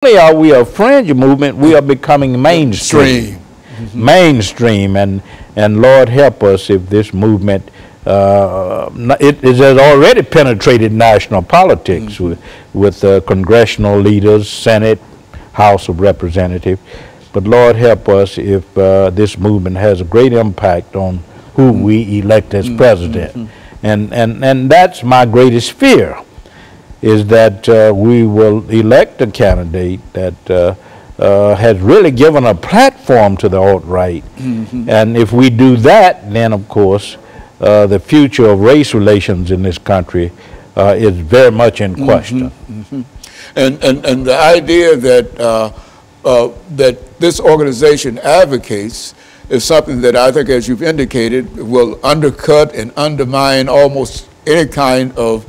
only are we a fringe movement, we are becoming mainstream. Mainstream, and Lord help us if this movement it has already penetrated national politics with congressional leaders, Senate, House of Representatives. But Lord help us if this movement has a great impact on who we elect as president. And that's my greatest fear, is that we will elect a candidate that has really given a platform to the alt-right. And if we do that, then of course the future of race relations in this country is very much in question. And the idea that that this organization advocates is something that I think, as you've indicated, will undercut and undermine almost any kind of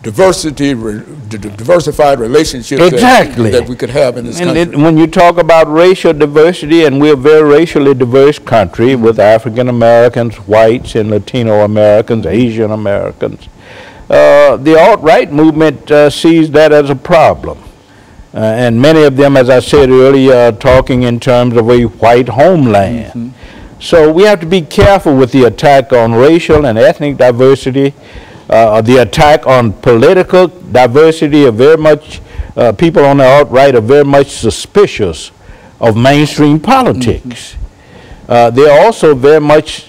diversified relationships that we could have in this country. When you talk about racial diversity, and we're a very racially diverse country with African Americans, whites, and Latino Americans, Asian Americans, the alt-right movement sees that as a problem. And many of them, as I said earlier, are talking in terms of a white homeland. So we have to be careful with the attack on racial and ethnic diversity. The attack on political diversity are very much, people on the alt-right are very much suspicious of mainstream politics. They're also very much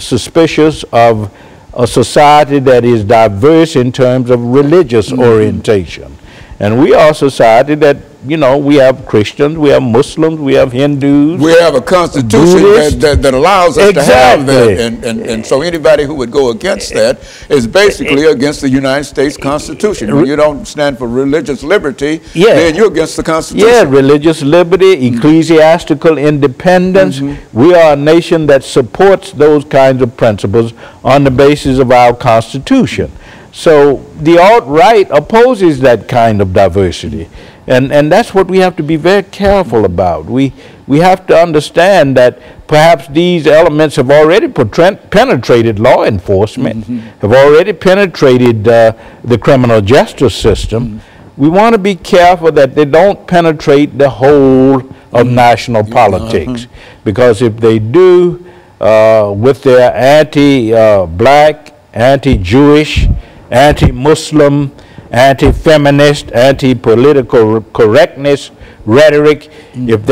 suspicious of a society that is diverse in terms of religious orientation. And we are a society that, you know, we have Christians, we have Muslims, we have Hindus. We have a constitution that allows us to have that. And so anybody who would go against that is basically against the United States Constitution. When you don't stand for religious liberty, then you're against the Constitution. Yeah, religious liberty, ecclesiastical independence. We are a nation that supports those kinds of principles on the basis of our Constitution. So the alt-right opposes that kind of diversity. And that's what we have to be very careful about. We have to understand that perhaps these elements have already penetrated law enforcement, have already penetrated the criminal justice system. We want to be careful that they don't penetrate the whole of national politics. Because if they do, with their anti-black, anti-Jewish, anti-Muslim, anti-feminist, anti-political correctness rhetoric, if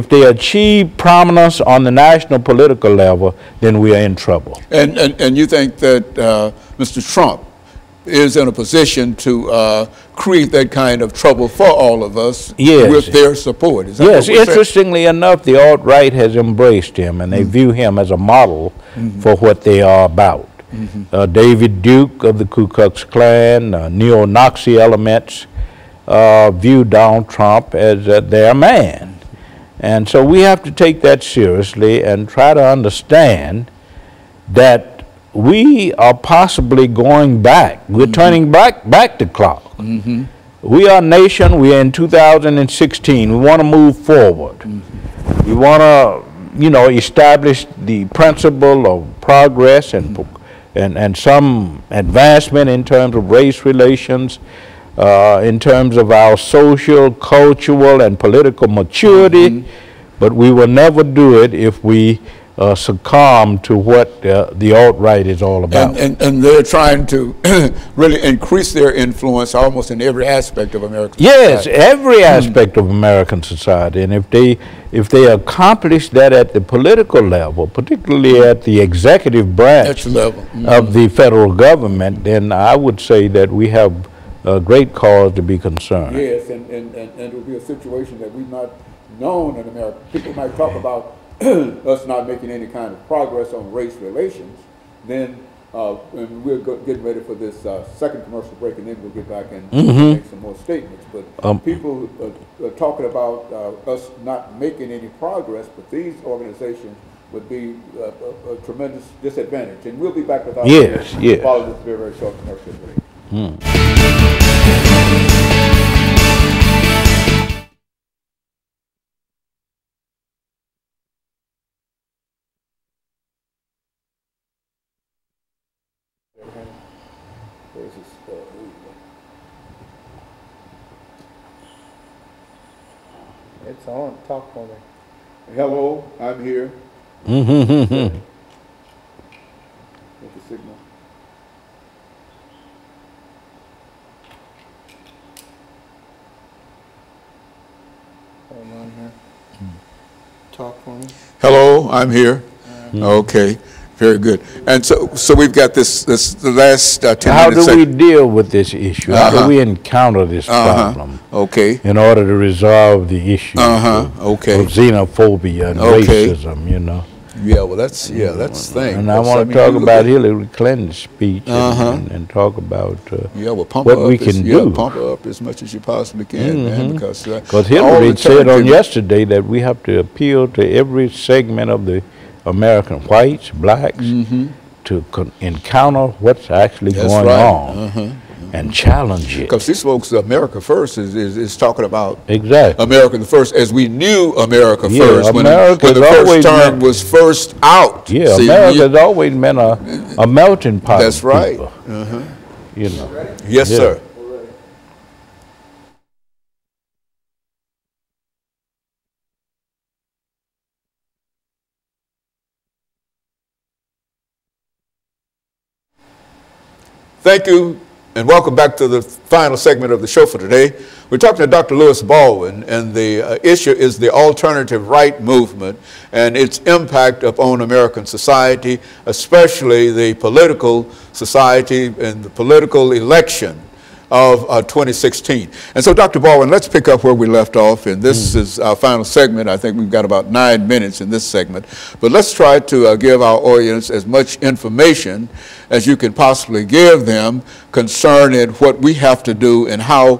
they achieve prominence on the national political level, then we are in trouble. And you think that Mr. Trump is in a position to create that kind of trouble for all of us with their support? Is that yes, interestingly enough, the alt-right has embraced him, and they view him as a model for what they are about. David Duke of the Ku Klux Klan, neo-Nazi elements view Donald Trump as their man. And so we have to take that seriously and try to understand that we are possibly going back. We're turning back the clock. We are a nation, we are in 2016. We want to move forward. We want to, you know, establish the principle of progress and some advancement in terms of race relations, in terms of our social, cultural, and political maturity, but we will never do it if we succumb to what the alt-right is all about. And they're trying to really increase their influence almost in every aspect of American society. Yes, every aspect of American society. And if they accomplish that at the political level, particularly at the executive branch of the federal government, then I would say that we have a great cause to be concerned. Yes, and it will be a situation that we've not known in America. People might talk about us not making any kind of progress on race relations. Then and we're getting ready for this second commercial break, and then we'll get back and make some more statements. But people are talking about us not making any progress, but these organizations would be a tremendous disadvantage. And we'll be back with our follow this very, very short commercial break. It's on. Talk for me. Hello, I'm here. Mm-hmm. With the signal. Hold on here. Talk for me. Hello, I'm here. Okay, very good. And so we've got the last 10 How minutes. do we deal with this issue? How do we encounter this problem Okay. in order to resolve the issue Okay. of xenophobia and racism, you know? Yeah, well, that's the thing. And I want to talk about Hillary Clinton's speech and talk about what we can do. Pump her up as much as you possibly can, man, because Hillary said on yesterday that we have to appeal to every segment of the American whites, blacks, to encounter what's actually going on and challenge it. Because these folks, America First is talking about exactly America First as we knew America First when the first term was first out. Yeah, America's always been a melting pot. That's right. You know. Yes, sir. Thank you, and welcome back to the final segment of the show for today. We're talking to Dr. Louis Baldwin, and the issue is the alternative right movement and its impact upon American society, especially the political society and the political election of 2016. And so, Dr. Baldwin, let's pick up where we left off, and this is our final segment. I think we've got about 9 minutes in this segment, but let's try to give our audience as much information as you can possibly give them concerning what we have to do and how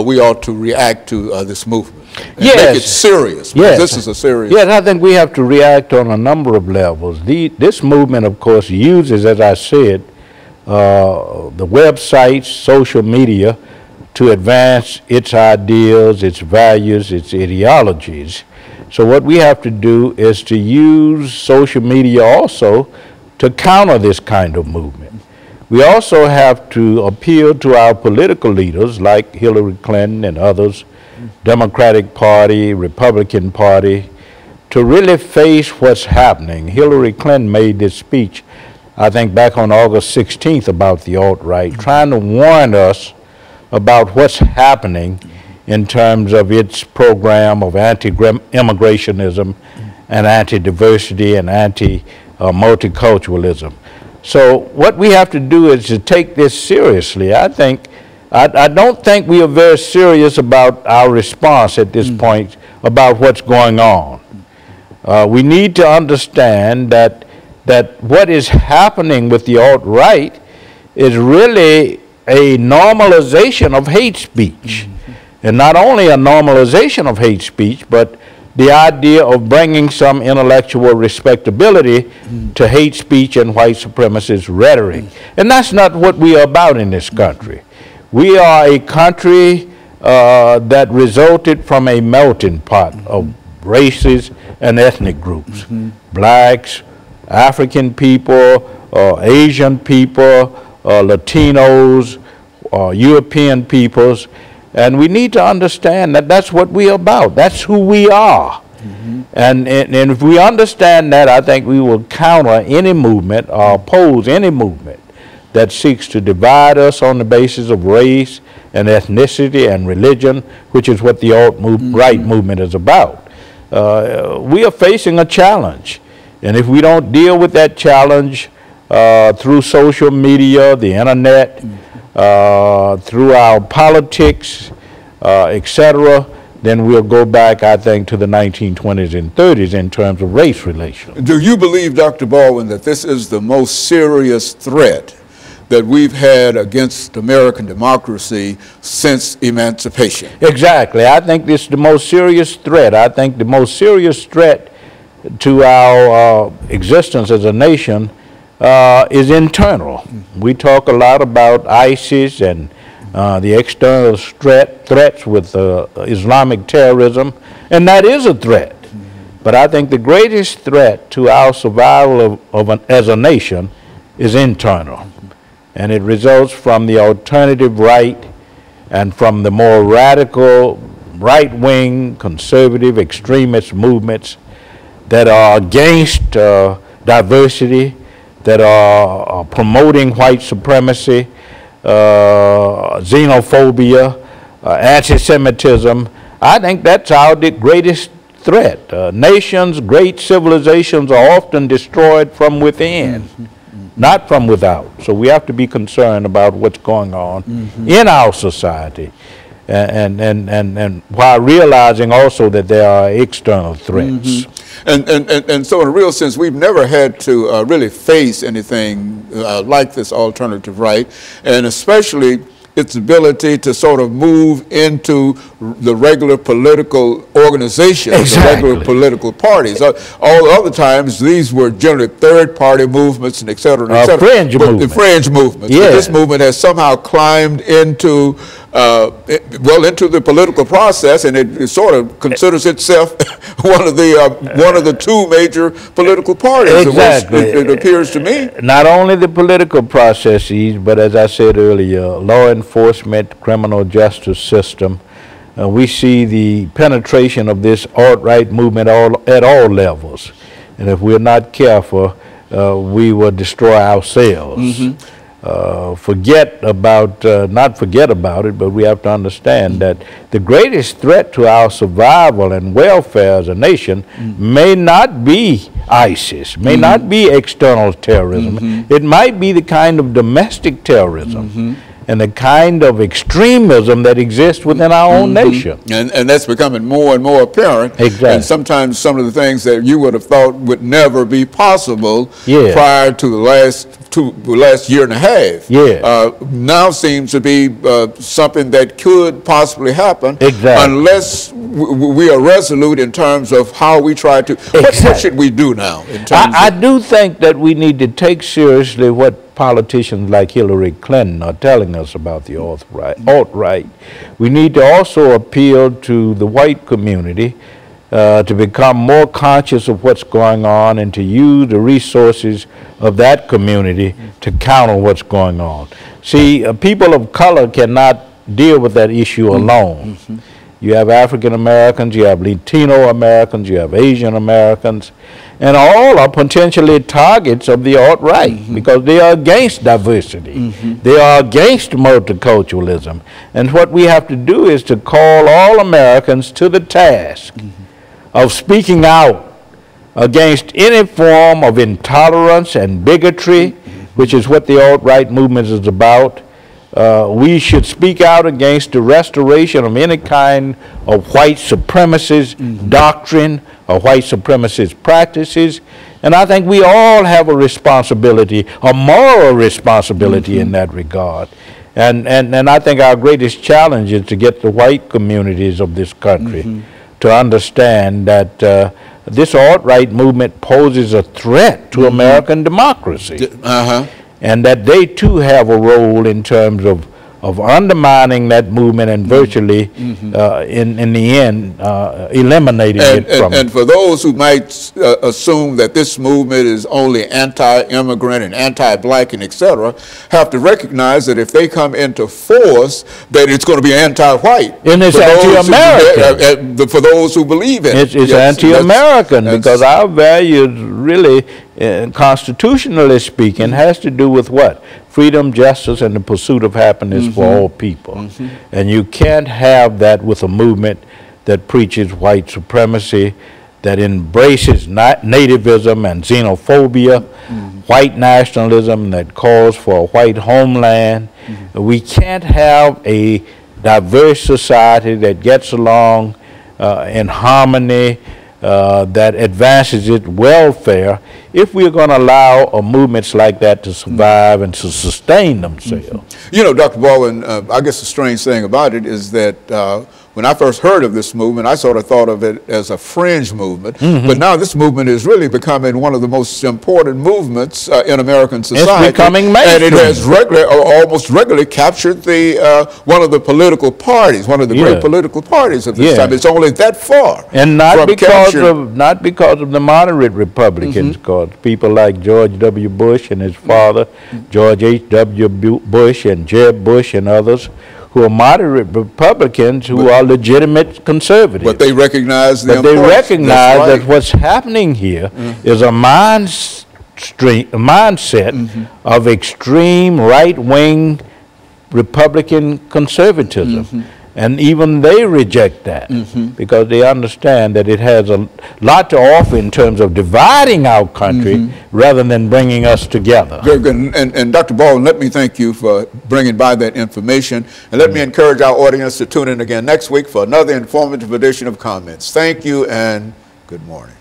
we ought to react to this movement. And make it serious. Yes. This is a serious. Yes, I think we have to react on a number of levels. This movement, of course, uses, as I said, the websites, social media, to advance its ideals, its values, its ideologies. So what we have to do is to use social media also to counter this kind of movement. We also have to appeal to our political leaders like Hillary Clinton and others, Democratic Party, Republican Party, to really face what's happening. Hillary Clinton made this speech, I think, back on August 16th about the alt-right, trying to warn us about what's happening in terms of its program of anti-immigrationism and anti-diversity and anti-multiculturalism. So what we have to do is to take this seriously. I don't think we are very serious about our response at this point about what's going on. We need to understand that what is happening with the alt-right is really a normalization of hate speech. And not only a normalization of hate speech, but the idea of bringing some intellectual respectability to hate speech and white supremacist rhetoric. And that's not what we are about in this country. We are a country that resulted from a melting pot of races and ethnic groups. Blacks, African people, Asian people, Latinos, European peoples. And we need to understand that that's what we are about. That's who we are. And if we understand that, I think we will counter any movement or oppose any movement that seeks to divide us on the basis of race and ethnicity and religion, which is what the alt-right movement is about. We are facing a challenge. And if we don't deal with that challenge through social media, the internet, through our politics, etc., then we'll go back, I think, to the 1920s and 30s in terms of race relations. Do you believe, Dr. Baldwin, that this is the most serious threat that we've had against American democracy since emancipation? Exactly. I think this is the most serious threat. I think the most serious threat to our existence as a nation is internal. We talk a lot about ISIS and the external threats with Islamic terrorism, and that is a threat. But I think the greatest threat to our survival as a nation is internal. And it results from the alternative right and from the more radical right-wing, conservative, extremist movements that are against diversity, that are promoting white supremacy, xenophobia, anti-Semitism. I think that's our greatest threat. Nations, great civilizations are often destroyed from within, not from without. So we have to be concerned about what's going on in our society, and while realizing also that there are external threats. And so in a real sense, we've never had to really face anything like this alternative right, and especially its ability to sort of move into the regular political organizations, the regular political parties. All the other times, these were generally third-party movements and et cetera, et cetera. Fringe movements. The fringe movements. Yeah. But this movement has somehow climbed into, into the political process, and it sort of considers itself one of the two major political parties. Exactly. It appears to me. Not only the political processes, but as I said earlier, law enforcement, criminal justice system. We see the penetration of this alt-right movement at all levels. And if we're not careful, we will destroy ourselves. Not forget about it, but we have to understand that the greatest threat to our survival and welfare as a nation may not be ISIS, may not be external terrorism. It might be the kind of domestic terrorism and the kind of extremism that exists within our own nation. And that's becoming more and more apparent. Exactly. And sometimes some of the things that you would have thought would never be possible prior to the last year and a half now seems to be something that could possibly happen unless we are resolute in terms of how we try to. What should we do now? In terms I do think that we need to take seriously what politicians like Hillary Clinton are telling us about the alt-right. We need to also appeal to the white community to become more conscious of what's going on and to use the resources of that community to counter what's going on. See, people of color cannot deal with that issue alone. You have African Americans, you have Latino Americans, you have Asian Americans, and all are potentially targets of the alt-right because they are against diversity. They are against multiculturalism. And what we have to do is to call all Americans to the task of speaking out against any form of intolerance and bigotry, which is what the alt-right movement is about. We should speak out against the restoration of any kind of white supremacist doctrine or white supremacist practices. And I think we all have a responsibility, a moral responsibility in that regard. And I think our greatest challenge is to get the white communities of this country to understand that this alt-right movement poses a threat to American democracy. And that they too have a role in terms of undermining that movement and virtually, in the end, eliminating it from And for those who might assume that this movement is only anti-immigrant and anti-black and et cetera, have to recognize that if they come into force, that it's going to be anti-white. And it's anti-American. For those who believe in it. It's anti-American because our values really, constitutionally speaking, has to do with what? Freedom, justice, and the pursuit of happiness for all people. And you can't have that with a movement that preaches white supremacy, that embraces nativism and xenophobia, white nationalism, that calls for a white homeland. We can't have a diverse society that gets along in harmony, that advances its welfare, if we're going to allow movements like that to survive and to sustain themselves. You know, Dr. Baldwin, I guess the strange thing about it is that when I first heard of this movement, I sort of thought of it as a fringe movement. But now this movement is really becoming one of the most important movements in American society. It's becoming mainstream. And it has almost regularly captured the one of the political parties, one of the great political parties of this time. It's only that far. And not because of the moderate Republicans, because people like George W. Bush and his father, George H.W. Bush and Jeb Bush and others, who are moderate Republicans who are legitimate conservatives. But they recognize the But they importance. recognize That's right. that what's happening here is a mindset of extreme right-wing Republican conservatism. And even they reject that because they understand that it has a lot to offer in terms of dividing our country rather than bringing us together. Very good. And Dr. Baldwin, let me thank you for bringing by that information. And let me encourage our audience to tune in again next week for another informative edition of Comments. Thank you and good morning.